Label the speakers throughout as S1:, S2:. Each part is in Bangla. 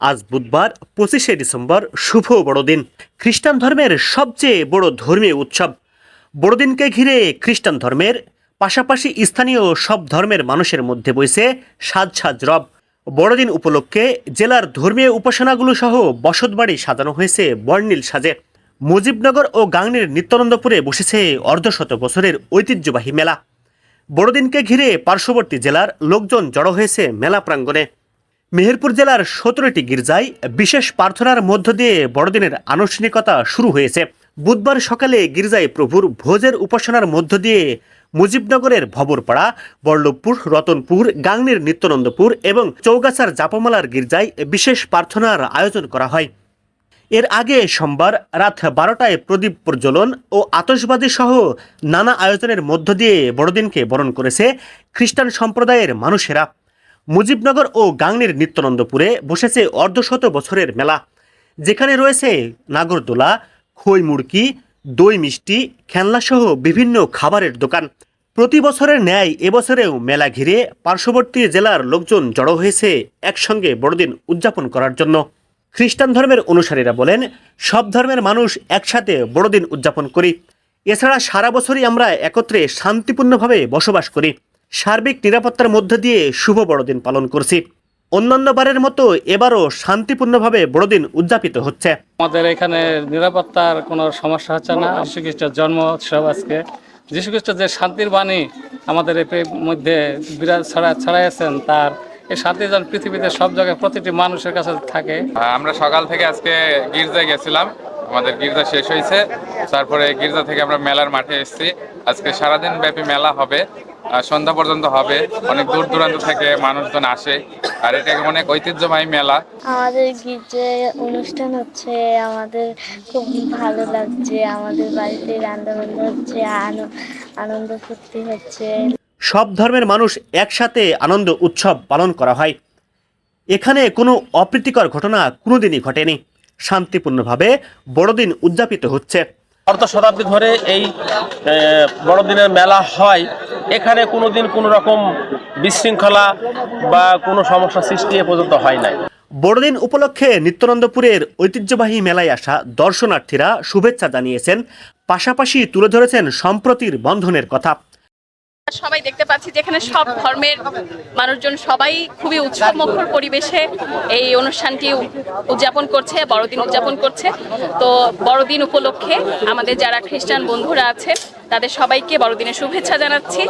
S1: আজ বুধবার 25শে ডিসেম্বর শুভ বড়দিন, খ্রিস্টান ধর্মের সবচেয়ে বড় ধর্মীয় উৎসব। বড়দিনকে ঘিরে খ্রিস্টান ধর্মের পাশাপাশি স্থানীয় সব ধর্মের মানুষের মধ্যে বইছে সাজ সাজ রব। বড়দিন উপলক্ষে জেলার ধর্মীয় উপাসনাগুলো সহ বসতবাড়ি সাজানো হয়েছে বর্ণিল সাজে। মুজিবনগর ও গাংনীর নিত্যানন্দপুরে বসেছে অর্ধশত বছরের ঐতিহ্যবাহী মেলা। বড়দিনকে ঘিরে পার্শ্ববর্তী জেলার লোকজন জড়ো হয়েছে মেলা প্রাঙ্গণে। মেহেরপুর জেলার 17টি গির্জায় বিশেষ প্রার্থনার মধ্য দিয়ে বড়দিনের আনুষ্ঠানিকতা শুরু হয়েছে। বুধবার সকালে গির্জায় প্রভুর ভোজের উপাসনার মধ্য দিয়ে মুজিবনগরের ভবরপাড়া, বল্লভপুর, রতনপুর, গাংনীর নিত্যানন্দপুর এবং চৌগাছার জাপামালার গির্জায় বিশেষ প্রার্থনার আয়োজন করা হয়। এর আগে সোমবার রাত 12টায় প্রদীপ প্রজ্বলন ও আতশবাজি সহ নানা আয়োজনের মধ্য দিয়ে বড়দিনকে বরণ করেছে খ্রিস্টান সম্প্রদায়ের মানুষেরা। মুজিবনগর ও গাংনীর নিত্যানন্দপুরে বসেছে অর্ধশত বছরের মেলা, যেখানে রয়েছে নাগরদোলা, খই মুড়কি, দই মিষ্টি, খেলনাসহ বিভিন্ন খাবারের দোকান। প্রতি বছরের ন্যায় এবছরেও মেলা ঘিরে পার্শ্ববর্তী জেলার লোকজন জড়ো হয়েছে একসঙ্গে বড়দিন উদযাপন করার জন্য। খ্রিস্টান ধর্মের অনুসারীরা বলেন, সব ধর্মের মানুষ একসাথে বড়দিন উদযাপন করি। এছাড়া সারা বছরই আমরা একত্রে শান্তিপূর্ণভাবে বসবাস করি। সার্বিক নিরাপত্তার মধ্য দিয়ে শুভ বড়দিন পালন করছি। অন্যান্য বারের মতো এবারও শান্তিপূর্ণভাবে বড়দিন উদযাপিত হচ্ছে।
S2: আমাদের এখানে নিরাপত্তার কোনো সমস্যা হচ্ছে না। যীশু খ্রিস্টের জন্ম উৎসব আজকে। যীশু খ্রিস্ট যে শান্তির বাণী আমাদের এই মধ্যে বিরাজ ছড়াইয়াছেন, তার এই শান্তি যেন পৃথিবীতে সব জায়গায় প্রতিটি মানুষের কাছে থাকে।
S3: আমরা সকাল থেকে আজকে গির্জায় গেছিলাম, আমাদের গির্জা শেষ হয়েছে। তারপরে গির্জা থেকে আমরা মেলার মাঠে এসেছি। আজকে সারাদিন ব্যাপী মেলা হবে, সন্ধ্যা পর্যন্ত হবে। অনেক দূর দূরান্ত থেকে মানুষজন আসে, আর এটা অনেক ঐতিহ্যবাহী মেলা।
S4: আমাদের গির্জায় অনুষ্ঠান হচ্ছে, আমাদের খুব ভালো লাগছে। আমাদের বাড়িতে রান্নাবান্না হচ্ছে, আনন্দ ফুর্তি হচ্ছে।
S1: সব ধর্মের মানুষ একসাথে আনন্দ উৎসব পালন করা হয়। এখানে কোনো অপ্রীতিকর ঘটনা কোনোদিনই ঘটেনি। শান্তিপূর্ণভাবে বড়দিন উদযাপিত হচ্ছে।
S5: অর্ধ শতাব্দী ধরে এই বড়দিনের মেলা হয়। এখানে কোনোদিন কোনো রকম বিশৃঙ্খলা বা কোনো সমস্যা সৃষ্টি এ পর্যন্ত হয় নাই।
S1: বড়দিন উপলক্ষে নিত্যানন্দপুরের ঐতিহ্যবাহী মেলায় আসা দর্শনার্থীরা শুভেচ্ছা জানিয়েছেন, পাশাপাশি তুলে ধরেছেন সম্প্রীতির বন্ধনের কথা।
S6: সবাই দেখতে পাচ্ছি যেখানে সব ধর্মের মানুষজন সবাই খুবই উৎসবমুখর পরিবেশে এই অনুষ্ঠানটি উদযাপন করছে, বড়দিন উদযাপন করছে। তো বড়দিন উপলক্ষে আমাদের যারা খ্রিস্টান বন্ধুরা আছে তাদের সবাইকে বড়দিনের শুভেচ্ছা জানাচ্ছি।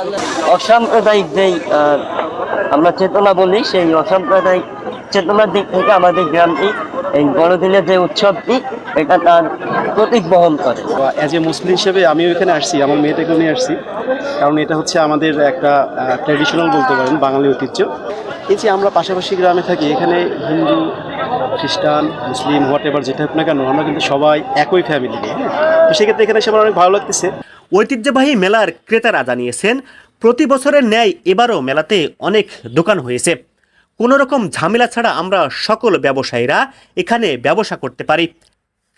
S7: অসাম্প্রদায়িক যেই আমরা চেতনা বলি, সেই অসাম্প্রদায়িক চেতনার দিক থেকে আমাদের গ্রামটি এই বড়দিনের যে উৎসবটি, এটা তার প্রতীক বহন করে।
S8: অ্যাজ এ মুসলিম হিসেবে আমিও এখানে আসছি, আমার মেয়েটাকে নিয়ে আসছি, কারণ এটা হচ্ছে আমাদের একটা ট্র্যাডিশনাল বলতে পারেন, বাঙালি ঐতিহ্য। এই যে আমরা পাশাপাশি গ্রামে থাকি, এখানে হিন্দু, খ্রিস্টান, মুসলিম, হোয়াট এভার যেটা হোক না কেন, আমরা কিন্তু সবাই একই ফ্যামিলি। তো সেক্ষেত্রে এখানে এসে আমার অনেক ভালো লাগতেছে।
S1: ঐতিহ্যবাহী মেলার ক্রেতারা জানিয়েছেন, প্রতি বছরের ন্যায় এবারও মেলাতে অনেক দোকান হয়েছে। কোনো রকম ঝামেলা ছাড়া আমরা সকল ব্যবসায়ীরা এখানে ব্যবসা করতে পারি।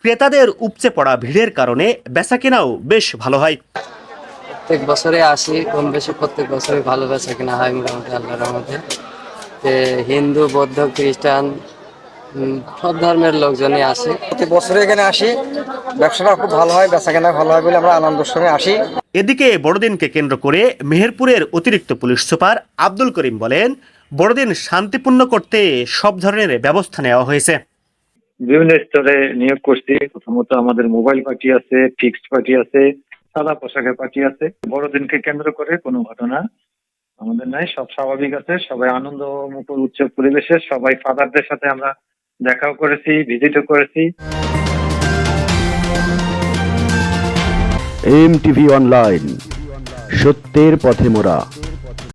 S1: ক্রেতাদের উপচে পড়া ভিড়ের কারণে বেচাকেনাও বেশ ভালো হয়।
S9: প্রত্যেক বছরে আসি, কম বেশি প্রত্যেক বছরই ভালো বেচাকেনা হয় মোটামুটি আল্লাহর রহমতে। হিন্দু, বৌদ্ধ, খ্রিস্টান সব ধর্মের লোকজনই আসে।
S7: প্রতি বছরে এখানে আসি, ব্যবসাটা খুব ভালো হয়, বেচাকেনা ভালো হয় বলে আমরা আনন্দের সঙ্গে আসি।
S1: এদিকে বড়দিনকে কেন্দ্র করে মেহেরপুরের অতিরিক্ত পুলিশ সুপার আব্দুল করিম বলেন, বড়দিন শান্তিপূর্ণ করতে সব ধরনের ব্যবস্থা নেওয়া হয়েছে।
S10: বিভিন্ন স্তরে নিয়োগ করছি। প্রথমত আমাদের মোবাইল পার্টি আছে, ফিক্সড পার্টি আছে, সাদা পোশাকের পার্টি আছে। বড়দিনকে কেন্দ্র করে কোনো ঘটনা আমাদের নাই, সব স্বাভাবিক আছে। সবাই আনন্দ মুখর উৎসব পরিবেশে, সবাই ফাদারদের সাথে আমরা দেখাও করেছি, ভিজিটও করেছি।
S11: এমটিভি অনলাইন, সত্যের পথে মোরা।